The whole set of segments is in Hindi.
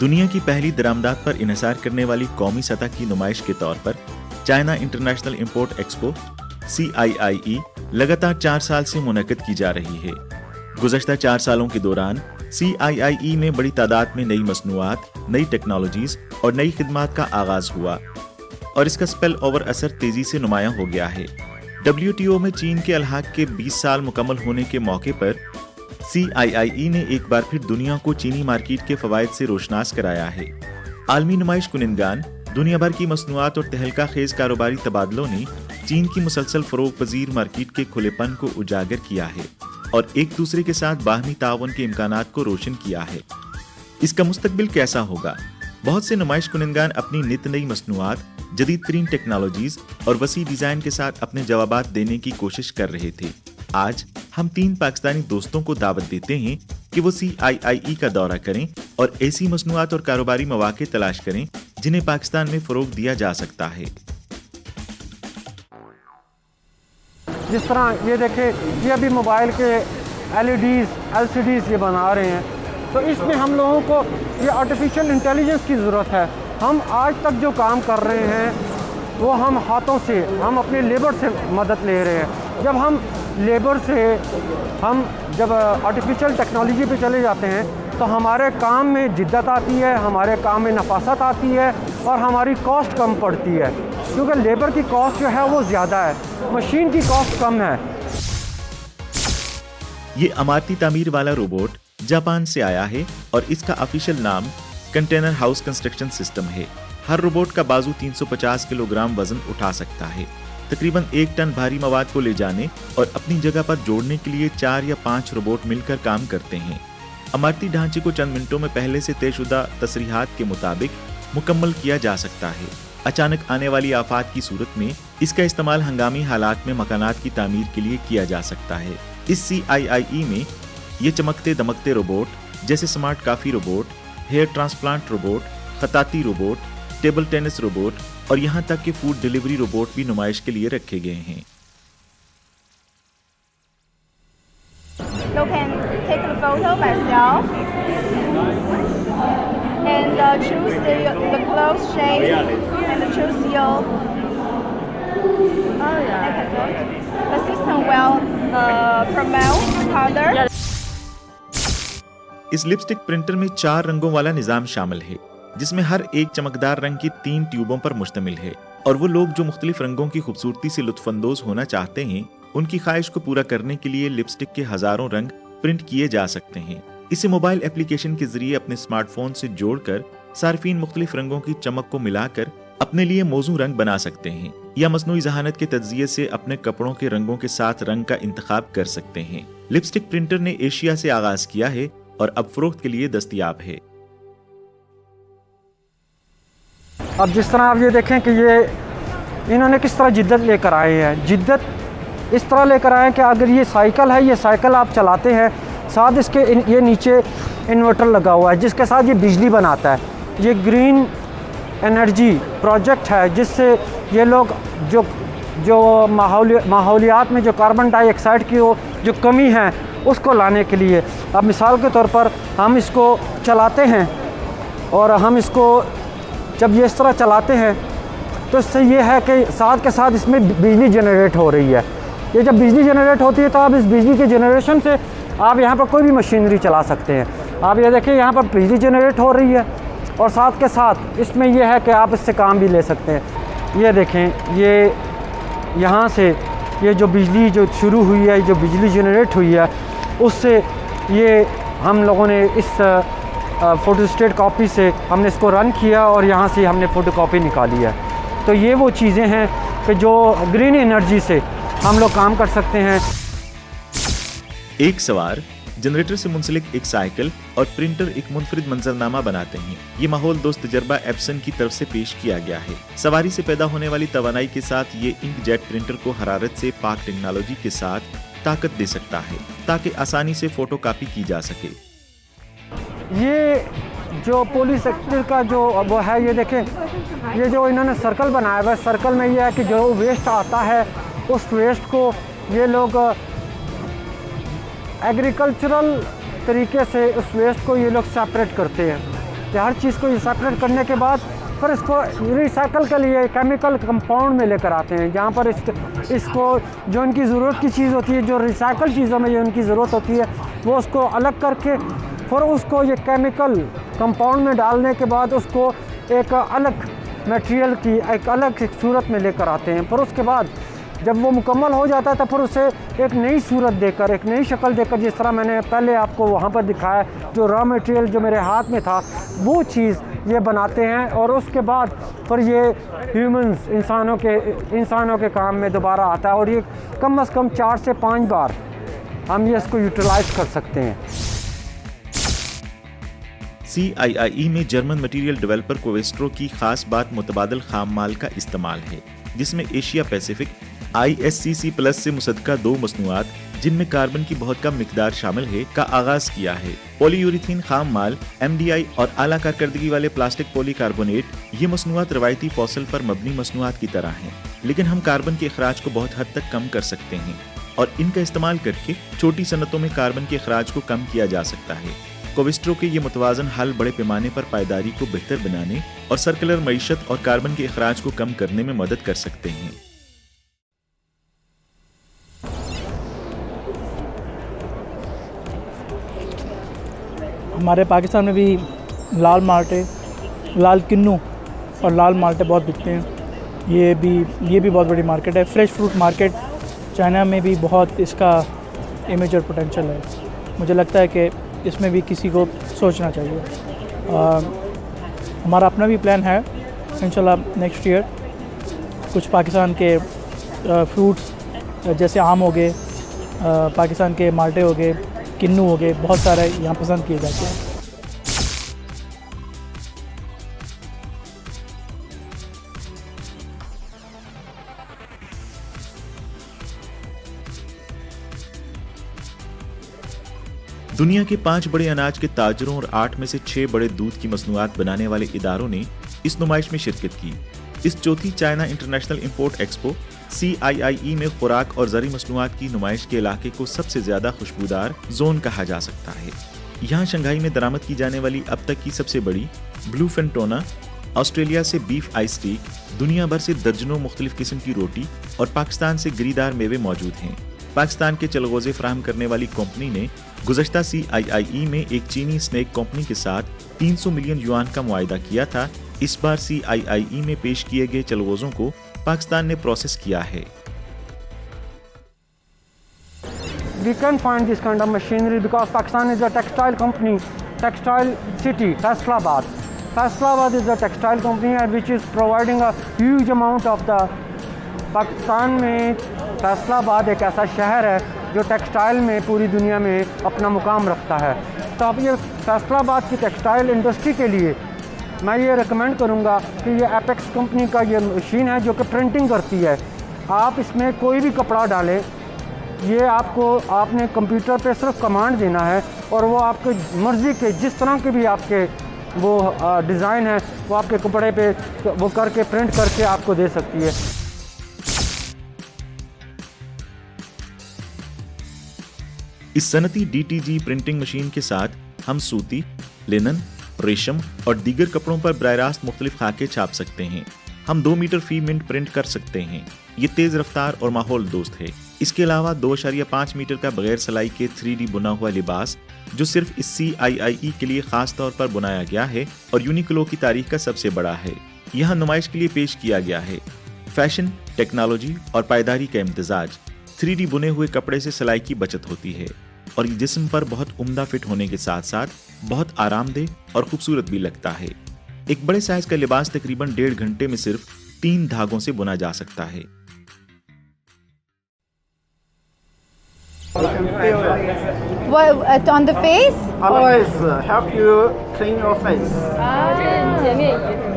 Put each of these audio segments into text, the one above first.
दुनिया की पहली दरामदात पर इन्हिसार करने वाली कौमी सतह की नुमाइश के तौर पर China international import expo CIIE लगातार 4 साल से मुनक्किद की जा रही है। गुज़श्ता 4 सालों के दौरान CIIE में बड़ी तादाद में नई मसनूआत, नई टेक्नोलॉजीज और नई खिदमात का आगाज हुआ और इसका स्पेल ओवर असर तेजी से नुमायां हो गया है। WTO में चीन के अलहाक के 20 साल मुकम्मल होने के मौके पर CIIE ने एक बार फिर दुनिया को चीनी मार्केट के फवायद से रोशनास कराया है। आलमी नुमाइश कुनिंदगान, दुनिया भर की मसनूआत और तहलका खेज कारोबारी तबादलों ने चीन की मुसलसल फरोग पजीर मार्केट के खुलेपन को उजागर किया है और एक दूसरे के साथ बाहमी ताउन के इम्कानात को रोशन किया है। इसका मुस्तकबिल कैसा होगा? बहुत से नुमाइश कुनिंदगान अपनी नित नई मसनूआत, जदीद तरीन टेक्नोलॉजीज और वसी डिजाइन के साथ अपने जवाबात देने की कोशिश कर रहे थे। आज हम 3 पाकिस्तानी दोस्तों को दावत देते हैं कि वो CIIE का दौरा करें और ऐसी मसनूआत और कारोबारी मौके तलाश करें जिन्हें पाकिस्तान में फरोग दिया जा सकता है। जिस तरह ये देखें, ये अभी मोबाइल के LEDs, LCDs ये बना रहे हैं, तो इसमें हम लोगों को ये आर्टिफिशियल इंटेलिजेंस की ज़रूरत है। हम आज तक जो काम कर रहे हैं वो हम हाथों से, हम अपने लेबर से मदद ले रहे हैं। जब हम लेबर से जब आर्टिफिशियल टेक्नोलॉजी पे चले जाते हैं तो हमारे काम में जिद्दत आती है, हमारे काम में नफासत आती है और हमारी कॉस्ट कम पड़ती है, क्योंकि लेबर की कॉस्ट जो है वो ज़्यादा है, मशीन की कॉस्ट कम है। ये अमारती तामीर वाला रोबोट जापान से आया है और इसका ऑफिशियल नाम कंटेनर हाउस कंस्ट्रक्शन सिस्टम है। हर रोबोट का बाजू 350 किलोग्राम वजन उठा सकता है। तकरीबन 1 टन भारी मवाद को ले जाने और अपनी जगह पर जोड़ने के लिए 4 या 5 रोबोट मिलकर काम करते हैं। अमारती ढांचे को चंद मिनटों में पहले से तयशुदा तसरीहात के मुताबिक मुकम्मल किया जा सकता है। अचानक आने वाली आफात की सूरत में इसका इस्तेमाल हंगामी हालात में मकानात की तामीर के लिए किया जा सकता है। इस CIIE में ये चमकते दमकते रोबोट जैसे smart coffee robot, hair transplant robot, खताती रोबोट, टेबल टेनिस रोबोट और यहाँ तक कि फूड डिलीवरी रोबोट भी नुमाइश के लिए रखे गए हैं। You can take a photo myself and choose the clothes shape and choose your. Oh yeah. The system will promote color. इस लिपस्टिक प्रिंटर में 4 रंगों वाला निजाम शामिल है, जिसमें हर एक चमकदार रंग की 3 ट्यूबों पर मुश्तमिल है और वो लोग जो मुख्तलिफ रंगों की खूबसूरती से लुत्फानंदोज होना चाहते हैं, उनकी ख्वाहिश को पूरा करने के लिए लिपस्टिक के हजारों रंग प्रिंट किए जा सकते हैं। इसे मोबाइल एप्लीकेशन के जरिए अपने स्मार्टफोन से जोड़कर सार्फिन मुख्तलिफ रंगों की चमक को मिलाकर अपने लिए मौजू रंग बना सकते हैं या मसनूई जहानत के तज्जिये से अपने कपड़ों के रंगों के साथ रंग का इंतखाब कर सकते हैं। लिपस्टिक प्रिंटर ने एशिया से आगाज किया है और अब फरोख्त के लिए दस्तयाब है। अब जिस तरह आप ये देखें कि ये इन्होंने किस तरह जिद्दत लेकर आए हैं, जिद्दत इस तरह लेकर आए हैं कि अगर ये साइकिल है, ये साइकिल आप चलाते हैं, साथ इसके ये नीचे इन्वर्टर लगा हुआ है जिसके साथ ये बिजली बनाता है। ये ग्रीन एनर्जी प्रोजेक्ट है जिससे ये लोग जो माहौलियात में जो कार्बन डाइऑक्साइड की जो कमी है उसको लाने के लिए, अब मिसाल के तौर पर हम इसको चलाते हैं और हम इसको जब ये इस तरह चलाते हैं तो इससे ये है कि साथ के साथ इसमें बिजली जनरेट हो रही है। ये जब बिजली जनरेट होती है तो आप इस बिजली के जनरेशन से आप यहाँ पर कोई भी मशीनरी चला सकते हैं। आप ये देखिए यहाँ पर बिजली जनरेट हो रही है और साथ के साथ इसमें यह है कि आप इससे काम भी ले सकते हैं। ये देखें, ये यहाँ से ये जो बिजली जो शुरू हुई है, जो बिजली जनरेट हुई है, उससे ये हम लोगों ने इस फ़ोटोस्टेट कॉपी से हमने इसको रन किया और यहाँ से हमने फ़ोटोकॉपी निकाली है। तो ये वो चीज़ें हैं कि जो ग्रीन एनर्जी से हम लोग काम कर सकते हैं। एक सवार, जनरेटर से मुंसलिक एक साइकिल और प्रिंटर एक मुनफरिद मंजरनामा बनाते हैं। ये माहौल दोस्त तजर्बा एप्सन की तरफ से पेश किया गया है। सवारी से पैदा होने वाली तवानाई के साथ ये इंकजेट प्रिंटर को हरारत से पाक टेक्नोलॉजी के साथ ताकत दे सकता है ताकि आसानी से फोटो कॉपी की जा सके। ये जो पुलिस सेक्टर का जो वो है, ये देखें, ये जो इन्होंने सर्कल बनाया हुआ है, सर्कल में ये है कि जो वेस्ट आता है उस वेस्ट को ये लोग एग्रीकल्चरल तरीके से उस वेस्ट को ये लोग सेपरेट करते हैं करते हैं। हर चीज़ को ये सेपरेट करने के बाद फिर इसको रिसाइकल के लिए केमिकल कंपाउंड में लेकर आते हैं, जहाँ पर इसको जो इनकी ज़रूरत की चीज़ होती है, जो रिसाइकल चीज़ों में जो इनकी ज़रूरत होती है, वो उसको अलग करके फिर उसको ये केमिकल कंपाउंड में डालने के बाद उसको एक अलग मटेरियल की एक अलग सूरत में लेकर आते हैं। फिर उसके बाद जब वो मुकम्मल हो जाता है तो फिर उसे एक नई सूरत देकर, एक नई शक्ल देकर, जिस तरह मैंने पहले आपको वहाँ पर दिखाया, जो रॉ मटेरियल जो मेरे हाथ में था वो चीज़ ये बनाते हैं। और उसके बाद फिर ये ह्यूमंस इंसानों के काम में दोबारा आता है, और ये कम से कम 4 से 5 बार हम ये इसको यूटिलाइज़ कर सकते हैं। CIIE में जर्मन मटेरियल डेवलपर कोवेस्ट्रो की खास बात मुतबादल खाम माल का इस्तेमाल है, जिसमें एशिया पैसिफिक ISCC प्लस से मुसद्दका 2 मसनूआत जिनमें कार्बन की बहुत कम मिकदार शामिल है का आगाज किया है। पॉलीयूरिथीन खाम माल, MDI और आला कारकर्दगी वाले प्लास्टिक पॉलीकार्बोनेट, ये मसनूआत रवायती फॉसिल पर मबनी मसनूआत की तरह हैं, लेकिन हम कार्बन के अखराज को बहुत हद तक कम कर सकते हैं और इनका इस्तेमाल करके छोटी सनतों में कार्बन के अखराज को कम किया जा सकता है। कोवेस्ट्रो के ये मुतवाजन हल बड़े पैमाने पर पायदारी को बेहतर बनाने और सर्कुलर मईशत और कार्बन के अखराज को कम करने में मदद कर सकते हैं। हमारे पाकिस्तान में भी लाल माल्टे, लाल किन्नू और लाल माल्टे बहुत बिकते हैं। ये भी बहुत बड़ी मार्केट है। फ्रेश फ्रूट मार्केट चाइना में भी बहुत इसका इमेज और पोटेंशियल है। मुझे लगता है कि इसमें भी किसी को सोचना चाहिए। हमारा अपना भी प्लान है इंशाल्लाह नेक्स्ट ईयर कुछ पाकिस्तान के फ्रूट्स जैसे आम हो गए, पाकिस्तान के माल्टे हो गए, किन्नू हो गए, बहुत सारे यहाँ पसंद किए जाते हैं। दुनिया के 5 बड़े अनाज के ताजरों और 8 में से 6 बड़े दूध की मसनूआत बनाने वाले इदारों ने इस नुमाइश में शिरकत की। इस चौथी China international import expo CIIE में खुराक और ज़री मसनूआत की नुमाइश के इलाके को सबसे ज़्यादा खुशबूदार जोन कहा जा सकता है। यहाँ शंघाई में दरामद की जाने वाली अब तक की सबसे बड़ी ब्लू फेंटोना, ऑस्ट्रेलिया से बीफ आई स्टीक, दुनिया भर से दर्जनों मुख्तलिफ किस्म की रोटी और पाकिस्तान से गिरीदार मेवे मौजूद हैं। पाकिस्तान के चलगोज़े फराहम करने वाली कंपनी ने गुज़श्ता CIIE में एक चीनी स्नैक कंपनी के साथ 300 मिलियन युआन का मुआहिदा किया था। इस बार CIIE में पेश किए गए चलगोज़ों को पाकिस्तान ने प्रोसेस किया है। We can find this kind of machinery because Pakistan is a textile company, textile city, Faisalabad. Faisalabad is a textile company which is providing a huge amount of the Pakistan में फैसलाबाद एक ऐसा शहर है जो टेक्सटाइल में पूरी दुनिया में अपना मुकाम रखता है। तो अब ये फैसलाबाद की टेक्सटाइल इंडस्ट्री के लिए मैं ये रिकमेंड करूँगा कि ये एपेक्स कंपनी का ये मशीन है जो कि प्रिंटिंग करती है। आप इसमें कोई भी कपड़ा डालें, ये आपने कंप्यूटर पे सिर्फ कमांड देना है और वो आपके मर्ज़ी के जिस तरह के भी आपके वो डिज़ाइन है वो आपके कपड़े पे वो करके प्रिंट करके आपको दे सकती है। इस सनती DTG प्रिंटिंग मशीन के साथ हम सूती, लिनन, रेशम और दीगर कपड़ों पर बराह रास्त मुख्तलिफ खाके छाप सकते हैं। हम 2 मीटर फी मिनट प्रिंट कर सकते हैं। ये तेज़ रफ्तार और माहौल दोस्त है। इसके अलावा 2.5 मीटर का बगैर सिलाई के 3D बुना हुआ लिबास जो सिर्फ इस CIIE के लिए खास तौर पर बनाया गया है और यूनिक्लो की तारीख का सबसे बड़ा है, यहाँ नुमाइश के लिए पेश किया गया है। फैशन, टेक्नोलॉजी और पायदारी का इम्तिजाज। 3D बुने हुए कपड़े से सिलाई की बचत होती है और ये जिस्म पर बहुत उम्दा फिट होने के साथ साथ बहुत आरामदेह और खूबसूरत भी लगता है। एक बड़े साइज का लिबास तकरीबन 1.5 घंटे में सिर्फ 3 धागों से बुना जा सकता है। What, on the face? Always help you clean your face.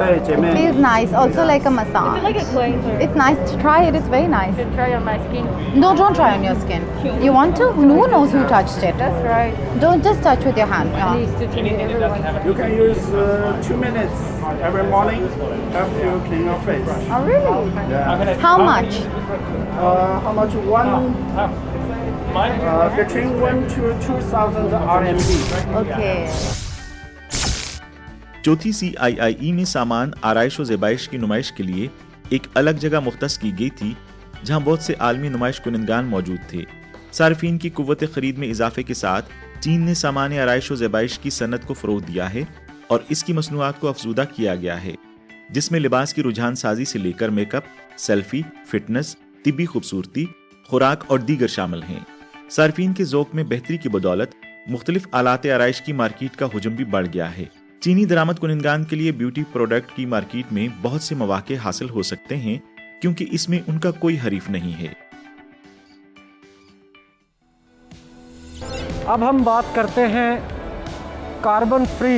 对，姐妹。 Feels nice, also like a massage. It's like a cleanser. It's nice to try it, it's very nice. You can try on my skin. No, don't try on your skin. You want to? Who knows who touched it? That's right. Don't just touch with your hand. I need stitching it everyone. You can use 2 minutes every morning. Help you clean your face. Oh, really? Yeah. How much? How much? Between 1,000 to 2,000 RMB. Okay. चौथी CIIE में सामान, आराइश और ज़ेबाइश की नुमाइश के लिए एक अलग जगह मुख्तस की गई थी जहां बहुत से आलमी नुमाइश कुनंदगान मौजूद थे। सार्फिन की कुव्वत खरीद में इजाफे के साथ चीन ने सामान, आराइश और ज़ेबाइश की सनत को फ़रोग़ दिया है और इसकी मसनूआत को अफजूदा किया गया है, जिसमें लिबास की रुझान साजी से लेकर मेकअप, सेल्फी, फिटनेस, तिब्बी खूबसूरती, खुराक और दीगर शामिल हैं। सार्फिन के ज़ौक़ में बेहतरी की बदौलत मुख्तलिफ आलात आराइश की मार्केट का हुजूम भी बढ़ गया है। चीनी दरामद कुनंदगान के लिए ब्यूटी प्रोडक्ट की मार्केट में बहुत से मौके हासिल हो सकते हैं क्योंकि इसमें उनका कोई हरीफ नहीं है। अब हम बात करते हैं कार्बन फ्री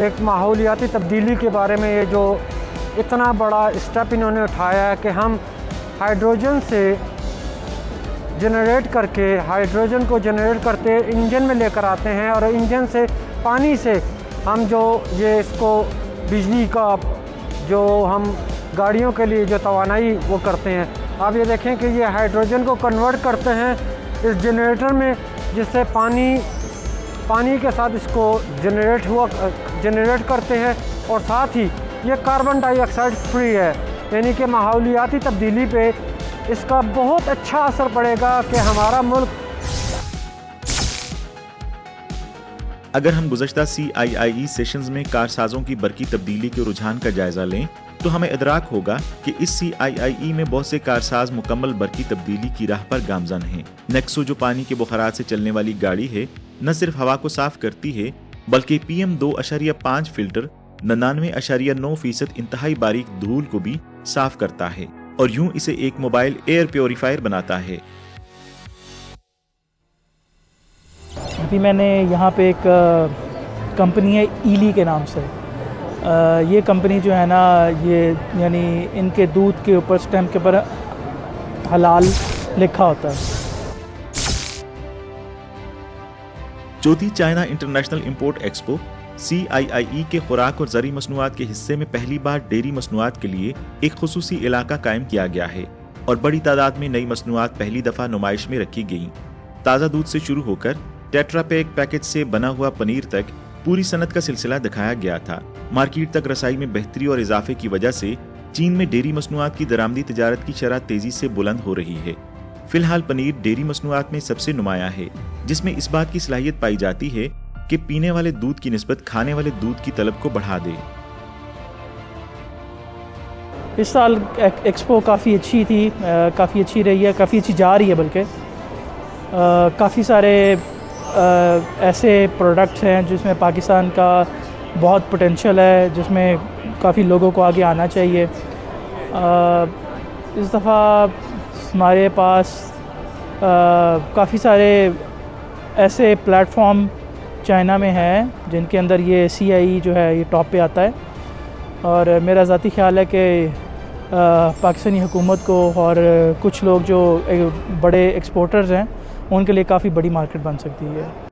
एक माहौलियाती तब्दीली के बारे में। ये जो इतना बड़ा स्टेप इन्होंने उठाया है कि हम हाइड्रोजन से जनरेट करके, हाइड्रोजन को जनरेट करते इंजन में लेकर आते हैं और इंजन से, पानी से हम जो ये इसको बिजली का जो हम गाड़ियों के लिए जो तवानाई वो करते हैं। आप ये देखें कि ये हाइड्रोजन को कन्वर्ट करते हैं इस जनरेटर में, जिससे पानी के साथ इसको जनरेट करते हैं और साथ ही ये कार्बन डाइऑक्साइड फ्री है, यानी कि माहौलियाती तब्दीली पे इसका बहुत अच्छा असर पड़ेगा कि हमारा मुल्क। अगर हम गुज़श्ता CIIE सेशंस में कारसाजों की बरकी तब्दीली के रुझान का जायजा लें तो हमें इदराक होगा कि इस CIIE में बहुत से कारसाज मुकम्मल बरकी तब्दीली की राह पर गामजन हैं। नेक्सो जो पानी के बुखारात से चलने वाली गाड़ी है, न सिर्फ हवा को साफ करती है बल्कि PM2.5 फिल्टर 99.9% इंतहाई बारीक धूल को भी साफ करता है और यूं इसे एक मोबाइल एयर प्योरीफायर बनाता है। अभी मैंने यहाँ पे एक कंपनी है ईली के नाम से। ये कंपनी जो है ना, ये यानी इनके दूध के ऊपर स्टैम्प के ऊपर हलाल लिखा होता है। चौथी China international import expo CIIE के खुराक और ज़री मसनूआत के हिस्से में पहली बार डेयरी मसनूआत के लिए एक खुसूसी इलाका कायम किया गया है और बड़ी तादाद में नई मसनूआत पहली दफ़ा नुमाइश में रखी गईं। ताज़ा दूध से शुरू होकर टेट्रा पैक पैकेज से बना हुआ पनीर तक पूरी सनत का सिलसिला दिखाया गया था। मार्केट तक रसाई में बेहतरी और इजाफे की वजह से चीन में डेयरी मसनूआत की दरामदी तिजारत की शरह तेजी से बुलंद हो रही है। फिलहाल पनीर डेयरी मसनूआत में सबसे नुमाया है, जिसमें इस बात की सलाहियत पाई जाती है कि पीने वाले दूध की निस्बत खाने वाले दूध की तलब को बढ़ा दे। इस साल एक्सपो काफ़ी अच्छी थी, काफ़ी अच्छी रही है, काफ़ी अच्छी जा रही है। बल्कि काफ़ी सारे ऐसे प्रोडक्ट्स हैं जिसमें पाकिस्तान का बहुत पोटेंशियल है, जिसमें काफ़ी लोगों को आगे आना चाहिए। इस दफ़ा हमारे पास काफ़ी सारे ऐसे प्लेटफॉर्म चाइना में हैं जिनके अंदर ये CIE जो है ये टॉप पे आता है और मेरा ज़ाती ख्याल है कि पाकिस्तानी हुकूमत को और कुछ लोग जो बड़े एक्सपोर्टर्स हैं उनके लिए काफ़ी बड़ी मार्केट बन सकती है।